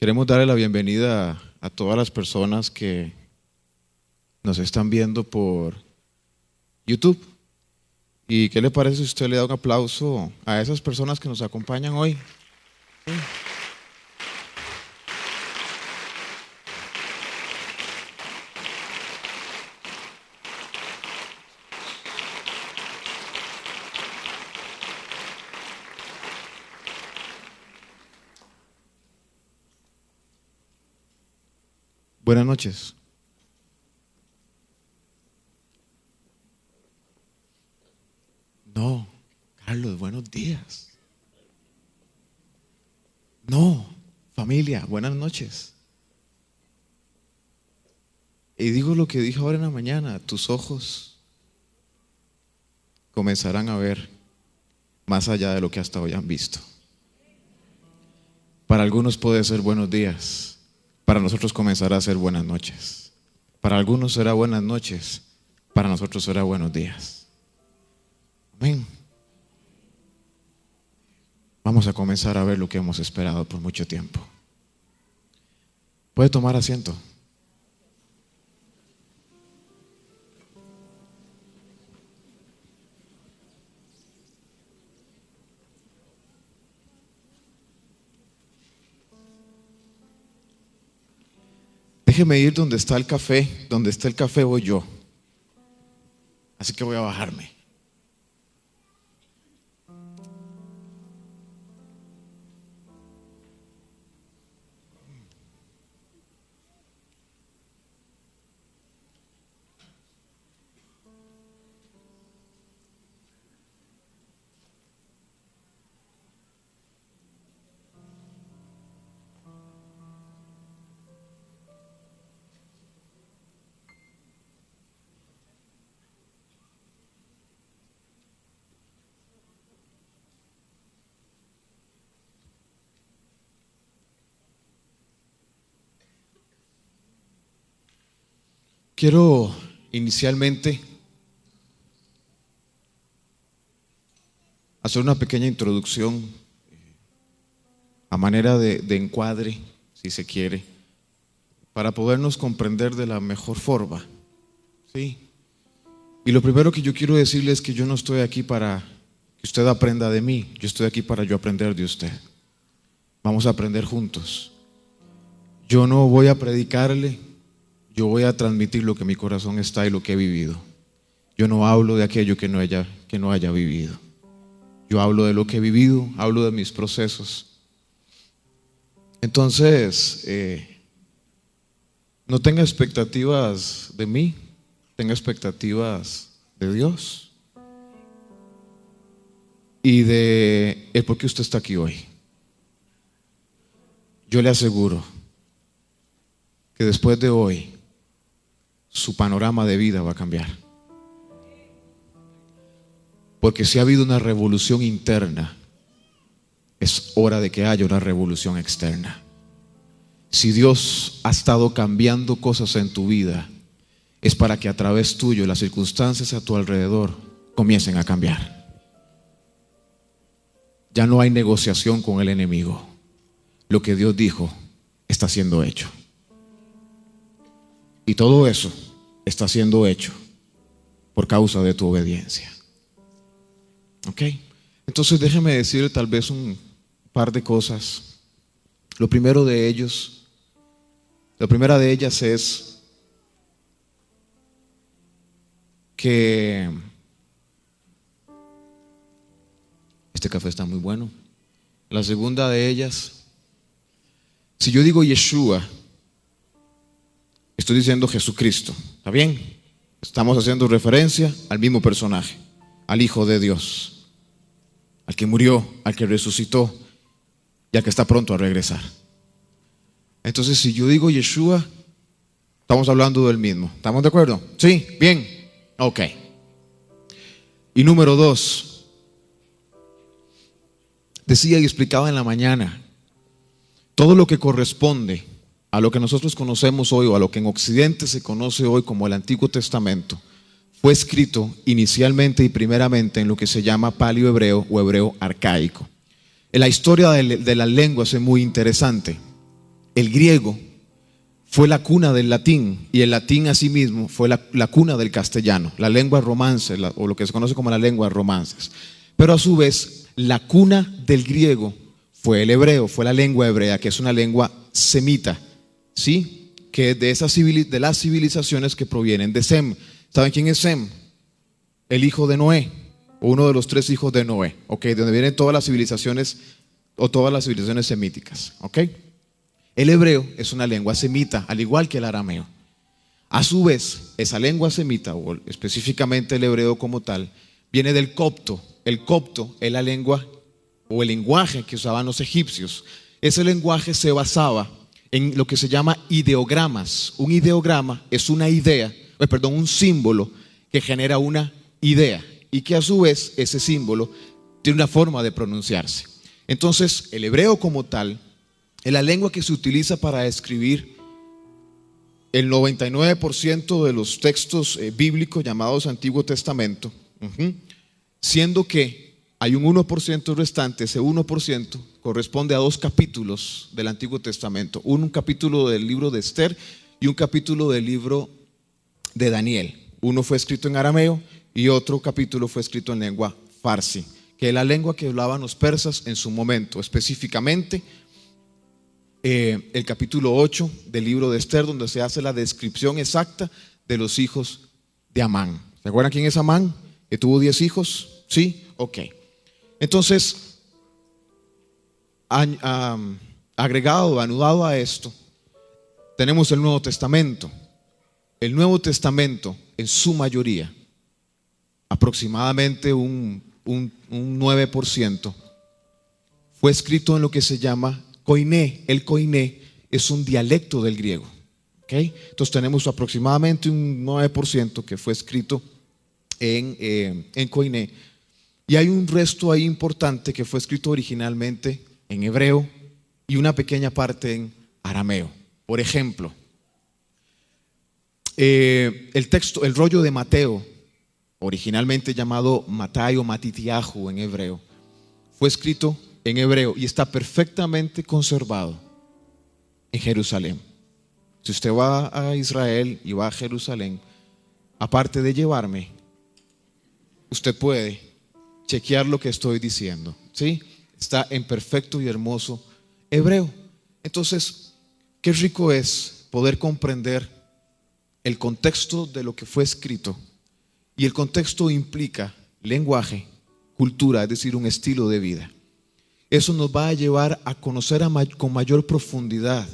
Queremos darle la bienvenida a todas las personas que nos están viendo por YouTube. ¿Y qué le parece si usted le da un aplauso a esas personas que nos acompañan hoy? Buenas noches. No, Carlos, buenos días. No, familia, buenas noches. Y digo lo que dije ahora en la mañana, tus ojos comenzarán a ver más allá de lo que hasta hoy han visto. Para algunos puede ser buenos días, para nosotros comenzará a ser buenas noches. Para algunos será buenas noches, para nosotros será buenos días. Amén. Vamos a comenzar a ver lo que hemos esperado por mucho tiempo. ¿Puede tomar asiento? Déjeme ir donde está el café. Donde está el café voy yo. Así que voy a bajarme. Quiero inicialmente hacer una pequeña introducción a manera de encuadre, si se quiere, para podernos comprender de la mejor forma. ¿Sí? Y lo primero que yo quiero decirle es que yo no estoy aquí para que usted aprenda de mí, yo estoy aquí para yo aprender de usted. Vamos a aprender juntos. Yo no voy a predicarle, yo voy a transmitir lo que mi corazón está y lo que he vivido. Yo no hablo de aquello que no haya vivido. Yo hablo de lo que he vivido, hablo de mis procesos. Entonces, no tenga expectativas de mí, tenga expectativas de Dios y de el por qué usted está aquí hoy. Yo le aseguro que después de hoy su panorama de vida va a cambiar. Porque si ha habido una revolución interna, es hora de que haya una revolución externa. Si Dios ha estado cambiando cosas en tu vida, es para que a través tuyo las circunstancias a tu alrededor comiencen a cambiar. Ya no hay negociación con el enemigo. Lo que Dios dijo está siendo hecho. Y todo eso está siendo hecho por causa de tu obediencia. ¿Ok? Entonces déjeme decirle tal vez un par de cosas. La primera de ellas es que este café está muy bueno. La segunda de ellas, si yo digo Yeshua, estoy diciendo Jesucristo, ¿está bien? Estamos haciendo referencia al mismo personaje, al Hijo de Dios, al que murió, al que resucitó y al que está pronto a regresar. Entonces, si yo digo Yeshua, estamos hablando del mismo. ¿Estamos de acuerdo? ¿Sí? Bien. Ok. Y número 2, decía y explicaba en la mañana, todo lo que corresponde a lo que nosotros conocemos hoy o a lo que en Occidente se conoce hoy como el Antiguo Testamento fue escrito inicialmente y primeramente en lo que se llama paleo-hebreo o hebreo arcaico. La historia de las lenguas es muy interesante. El griego fue la cuna del latín y el latín asimismo fue la cuna del castellano, la lengua romance o lo que se conoce como la lengua romances. Pero a su vez la cuna del griego fue el hebreo, fue la lengua hebrea, que es una lengua semita, ¿sí? Que es de las civilizaciones que provienen de Sem. ¿Saben quién es Sem? El hijo de Noé, o uno de los 3 hijos de Noé, ¿ok? De donde vienen todas las civilizaciones o todas las civilizaciones semíticas, ¿ok? El hebreo es una lengua semita, al igual que el arameo. A su vez, esa lengua semita, o específicamente el hebreo como tal, viene del copto. El copto es la lengua o el lenguaje que usaban los egipcios. Ese lenguaje se basaba en lo que se llama ideogramas. Un ideograma es una idea, un símbolo que genera una idea y que a su vez ese símbolo tiene una forma de pronunciarse. Entonces, el hebreo como tal es la lengua que se utiliza para escribir el 99% de los textos bíblicos llamados Antiguo Testamento, siendo que hay un 1% restante. Ese 1% corresponde a 2 capítulos del Antiguo Testamento, un capítulo del libro de Esther y un capítulo del libro de Daniel. Uno fue escrito en arameo y otro capítulo fue escrito en lengua farsi, que es la lengua que hablaban los persas en su momento, específicamente el capítulo 8 del libro de Esther, donde se hace la descripción exacta de los hijos de Amán. ¿Se acuerdan quién es Amán? Que tuvo 10 hijos, ¿sí? Ok. Entonces, agregado, anudado a esto, tenemos el Nuevo Testamento. El Nuevo Testamento, en su mayoría, aproximadamente un 9%, fue escrito en lo que se llama koiné. El koiné es un dialecto del griego, ¿okay? Entonces tenemos aproximadamente un 9% que fue escrito en koiné, y hay un resto ahí importante que fue escrito originalmente en hebreo y una pequeña parte en arameo. Por ejemplo, el rollo de Mateo, originalmente llamado Matai o Matitiahu en hebreo, fue escrito en hebreo y está perfectamente conservado en Jerusalén. Si usted va a Israel y va a Jerusalén, aparte de llevarme, usted puede chequear lo que estoy diciendo, ¿sí? Está en perfecto y hermoso hebreo. Entonces, qué rico es poder comprender el contexto de lo que fue escrito, y el contexto implica lenguaje, cultura, es decir, un estilo de vida. Eso nos va a llevar a conocer con mayor profundidad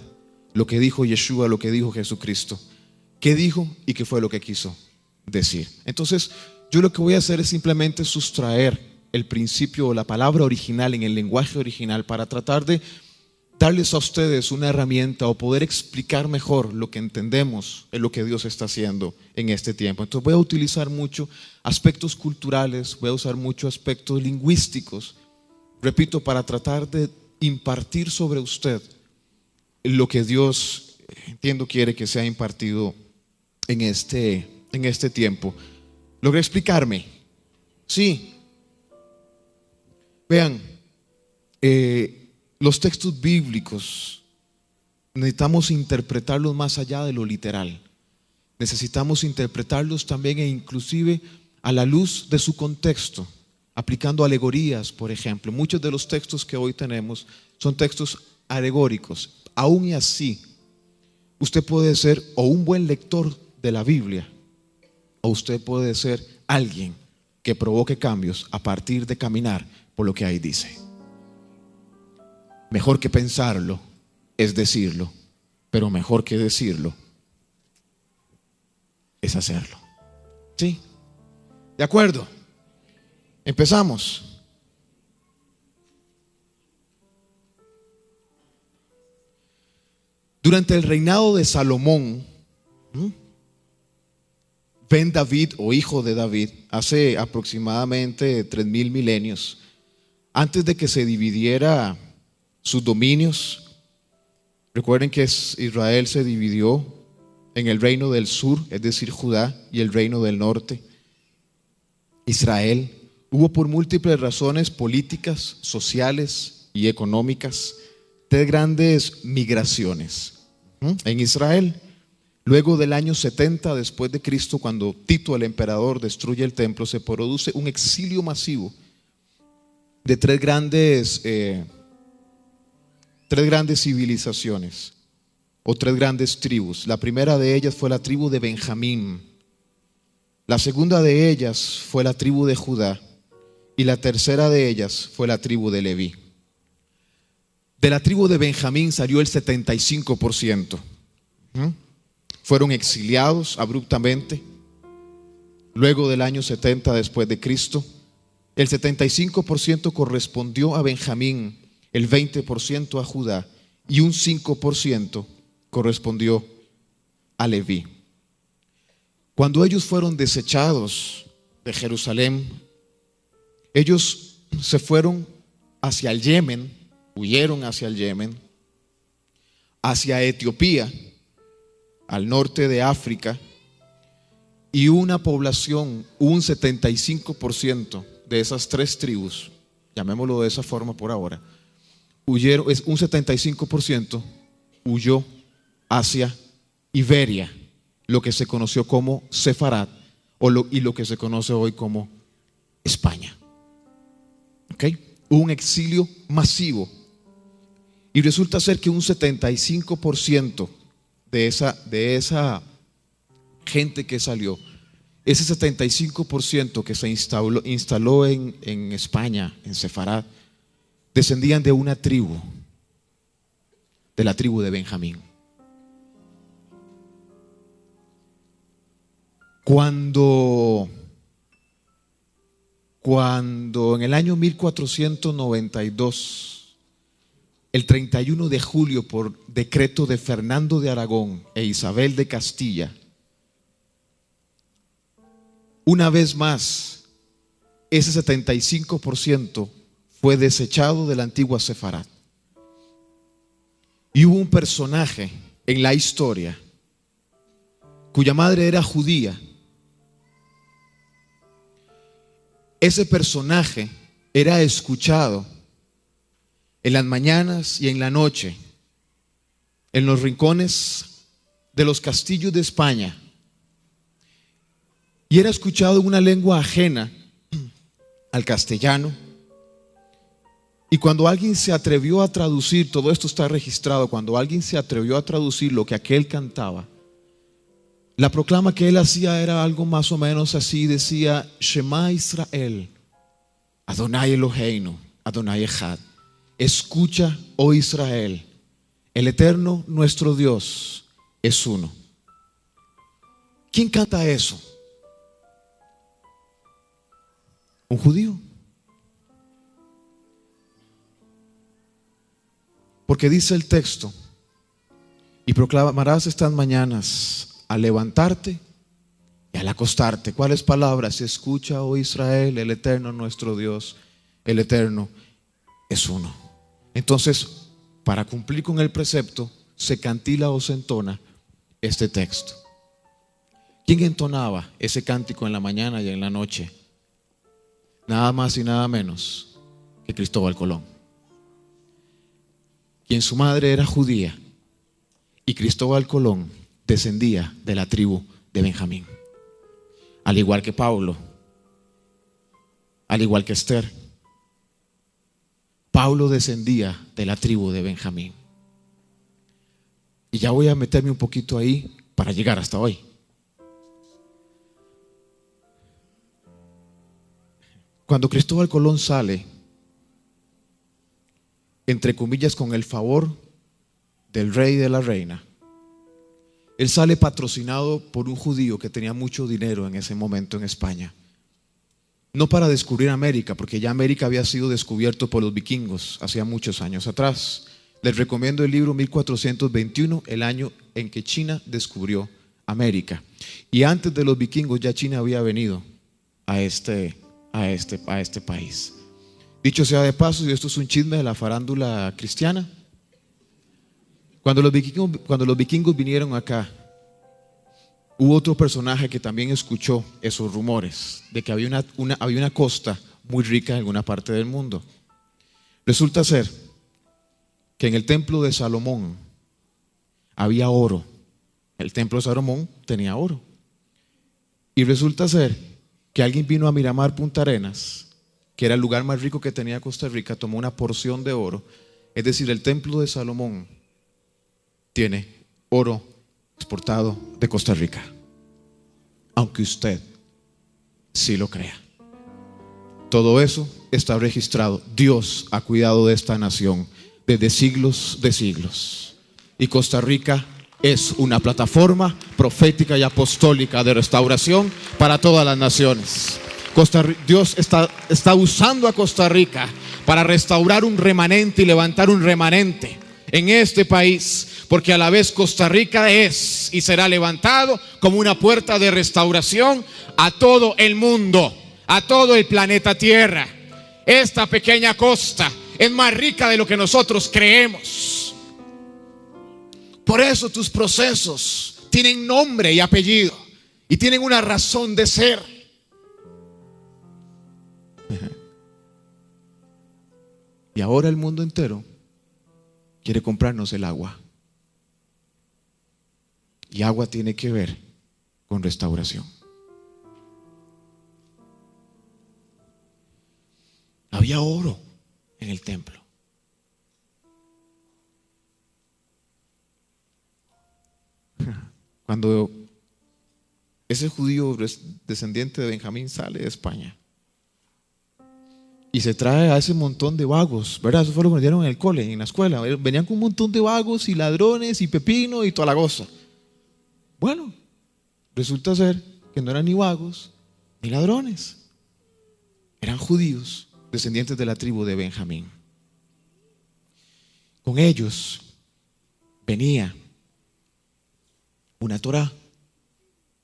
lo que dijo Yeshua, lo que dijo Jesucristo, qué dijo y qué fue lo que quiso decir. Entonces, yo lo que voy a hacer es simplemente sustraer el principio o la palabra original en el lenguaje original para tratar de darles a ustedes una herramienta o poder explicar mejor lo que entendemos en lo que Dios está haciendo en este tiempo. Entonces voy a utilizar mucho aspectos culturales, voy a usar muchos aspectos lingüísticos, repito, para tratar de impartir sobre usted lo que Dios, entiendo, quiere que sea impartido en este tiempo. ¿Logré explicarme? Sí. Vean, los textos bíblicos necesitamos interpretarlos más allá de lo literal. Necesitamos interpretarlos también e inclusive a la luz de su contexto, aplicando alegorías, por ejemplo. Muchos de los textos que hoy tenemos son textos alegóricos. Aún y así, usted puede ser o un buen lector de la Biblia, o usted puede ser alguien que provoque cambios a partir de caminar por lo que ahí dice. Mejor que pensarlo es decirlo, pero mejor que decirlo es hacerlo. ¿Sí? ¿De acuerdo? Empezamos. Durante el reinado de Salomón, Ben David, o hijo de David, hace aproximadamente 3000 milenios, antes de que se dividiera sus dominios. Recuerden que Israel se dividió en el reino del sur, es decir, Judá, y el reino del norte, Israel. Hubo por múltiples razones políticas, sociales y económicas tres grandes migraciones en Israel. Luego del año 70 después de Cristo, cuando Tito el emperador destruye el templo, se produce un exilio masivo de tres grandes civilizaciones o tres grandes tribus. La primera de ellas fue la tribu de Benjamín, la segunda de ellas fue la tribu de Judá y la tercera de ellas fue la tribu de Leví. De la tribu de Benjamín salió el 75%. Fueron exiliados abruptamente luego del año 70 después de Cristo. El 75% correspondió a Benjamín, el 20% a Judá y un 5% correspondió a Leví. Cuando ellos fueron desechados de Jerusalén, ellos se fueron hacia el Yemen, huyeron hacia el Yemen, hacia Etiopía, al norte de África, y una población, un 75% de esas tres tribus, llamémoslo de esa forma por ahora, huyeron, un 75% huyó hacia Iberia, lo que se conoció como Sefarad y lo que se conoce hoy como España. Hubo un exilio masivo y resulta ser que un 75% de esa gente que salió, ese 75% que se instaló en España, en Sefarad, descendían de una tribu, de la tribu de Benjamín. Cuando en el año 1492, el 31 de julio, por decreto de Fernando de Aragón e Isabel de Castilla, una vez más, ese 75% fue desechado de la antigua Sefarad. Y hubo un personaje en la historia cuya madre era judía. Ese personaje era escuchado en las mañanas y en la noche, en los rincones de los castillos de España, y era escuchado en una lengua ajena al castellano. Y cuando alguien se atrevió a traducir, todo esto está registrado, cuando alguien se atrevió a traducir lo que aquel cantaba, la proclama que él hacía era algo más o menos así, decía: Shema Israel, Adonai Eloheinu, Adonai Echad. Escucha, oh Israel, el Eterno nuestro Dios es uno. ¿Quién canta eso? Un judío. Porque dice el texto: y proclamarás estas mañanas al levantarte y al acostarte. ¿Cuáles palabras? Escucha, oh Israel, el Eterno nuestro Dios, el Eterno es uno. Entonces, para cumplir con el precepto, se cantila o se entona este texto. ¿Quién entonaba ese cántico en la mañana y en la noche? Nada más y nada menos que Cristóbal Colón, quien su madre era judía, y Cristóbal Colón descendía de la tribu de Benjamín, al igual que Pablo, al igual que Esther. Pablo descendía de la tribu de Benjamín. Y ya voy a meterme un poquito ahí para llegar hasta hoy. Cuando Cristóbal Colón sale, entre comillas, con el favor del rey y de la reina, él sale patrocinado por un judío que tenía mucho dinero en ese momento en España. No para descubrir América, porque ya América había sido descubierto por los vikingos hacía muchos años atrás. Les recomiendo el libro 1421, el año en que China descubrió América. Y antes de los vikingos ya China había venido a este país. Dicho sea de paso, y esto es un chisme de la farándula cristiana, cuando los vikingos vinieron acá, hubo otro personaje que también escuchó esos rumores de que había una costa muy rica en alguna parte del mundo. Resulta ser que en el templo de Salomón había oro. El templo de Salomón tenía oro. Y resulta ser que alguien vino a Miramar Punta Arenas, que era el lugar más rico que tenía Costa Rica, tomó una porción de oro. Es decir, el templo de Salomón tiene oro exportado de Costa Rica, aunque usted sí lo crea. Todo eso está registrado. Dios ha cuidado de esta nación desde siglos de siglos. Y Costa Rica es una plataforma profética y apostólica de restauración para todas las naciones. Dios está usando a Costa Rica para restaurar un remanente y levantar un remanente en este país, porque a la vez Costa Rica es y será levantado como una puerta de restauración a todo el mundo, a todo el planeta Tierra. Esta pequeña costa es más rica de lo que nosotros creemos. Por eso tus procesos tienen nombre y apellido y tienen una razón de ser. Y ahora el mundo entero quiere comprarnos el agua. Y agua tiene que ver con restauración. Había oro en el templo. Cuando ese judío descendiente de Benjamín sale de España y se trae a ese montón de vagos, ¿verdad? Eso fue lo que nos dieron en el cole, en la escuela. Venían con un montón de vagos y ladrones y pepino y toda la cosa. Bueno, resulta ser que no eran ni vagos ni ladrones. Eran judíos descendientes de la tribu de Benjamín. Con ellos venía una Torá,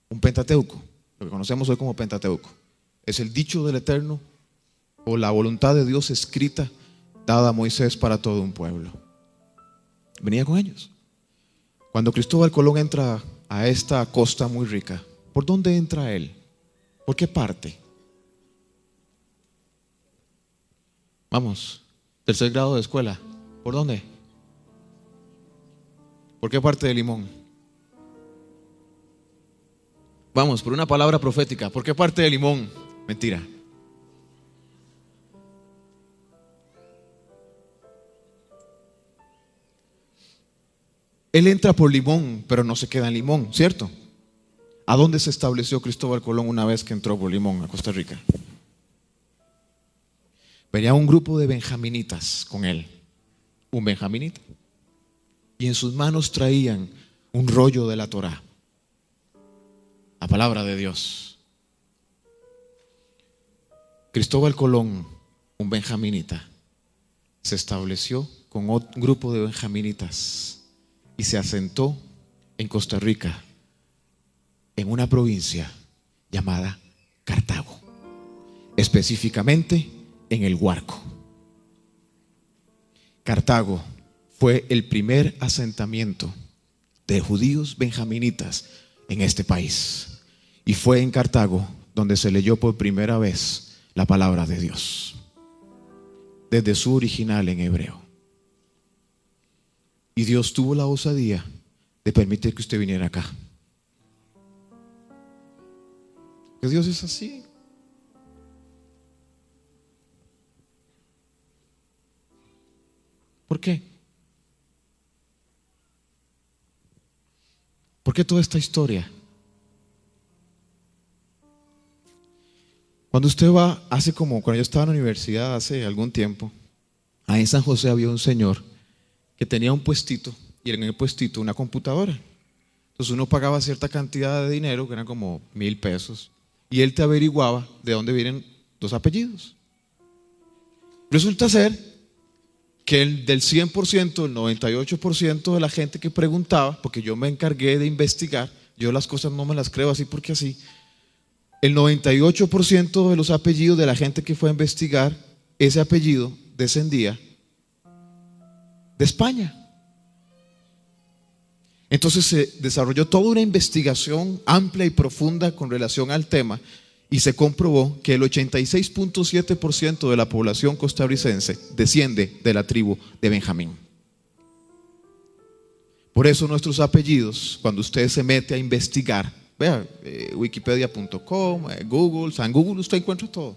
un Pentateuco, lo que conocemos hoy como Pentateuco. Es el dicho del Eterno o la voluntad de Dios escrita, dada a Moisés para todo un pueblo. Venía con ellos. Cuando Cristóbal Colón entra a esta costa muy rica, ¿por dónde entra él? ¿Por qué parte? Vamos, tercer grado de escuela. ¿Por dónde? ¿Por qué parte de Limón? Vamos, por una palabra profética. ¿Por qué parte de Limón? Mentira. Él entra por Limón, pero no se queda en Limón, ¿cierto? ¿A dónde se estableció Cristóbal Colón una vez que entró por Limón a Costa Rica? Venía un grupo de benjaminitas con él, un benjaminita, y en sus manos traían un rollo de la Torá, la palabra de Dios. Cristóbal Colón, un benjaminita, se estableció con un grupo de benjaminitas y se asentó en Costa Rica, en una provincia llamada Cartago, específicamente en el Guarco. Cartago fue el primer asentamiento de judíos benjaminitas en este país, y fue en Cartago donde se leyó por primera vez la palabra de Dios, desde su original en hebreo. Y Dios tuvo la osadía de permitir que usted viniera acá. Que Dios es así. ¿Por qué? ¿Por qué toda esta historia? Cuando usted va, cuando yo estaba en la universidad hace algún tiempo, ahí en San José había un señor que tenía un puestito, y en el puestito una computadora. Entonces uno pagaba cierta cantidad de dinero, que eran como 1,000 pesos, y él te averiguaba de dónde vienen los apellidos. Resulta ser que del 100%, el 98% de la gente que preguntaba, porque yo me encargué de investigar, yo las cosas no me las creo así porque así, el 98% de los apellidos de la gente que fue a investigar, ese apellido descendía de España. Entonces se desarrolló toda una investigación amplia y profunda con relación al tema, y se comprobó que el 86.7% de la población costarricense desciende de la tribu de Benjamín. Por eso nuestros apellidos, cuando usted se mete a investigar, vea, wikipedia.com, Google, en Google usted encuentra todo.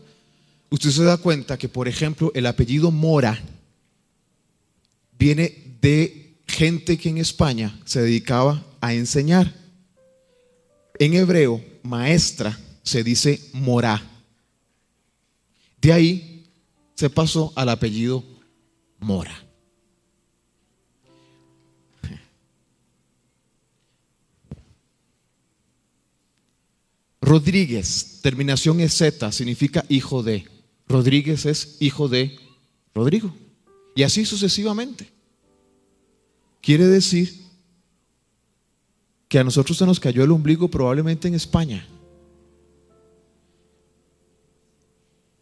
Usted se da cuenta que, por ejemplo, el apellido Mora viene de gente que en España se dedicaba a enseñar. En hebreo, maestra se dice morá. De ahí se pasó al apellido Mora. Rodríguez, terminación es Z, significa hijo de. Rodríguez es hijo de Rodrigo. Y así sucesivamente. Quiere decir que a nosotros se nos cayó el ombligo probablemente en España.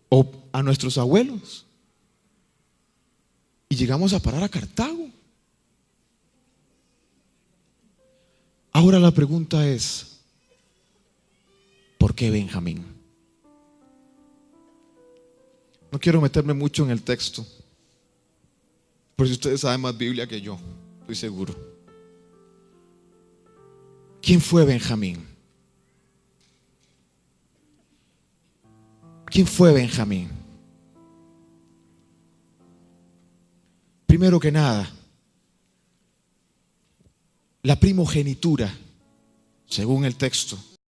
O a nuestros abuelos. Y llegamos a parar a Cartago. Ahora la pregunta es, ¿por qué Benjamín? No quiero meterme mucho en el texto, por si ustedes saben más Biblia que yo, estoy seguro. ¿Quién fue Benjamín? ¿Quién fue Benjamín? Primero que nada, la primogenitura, según el texto,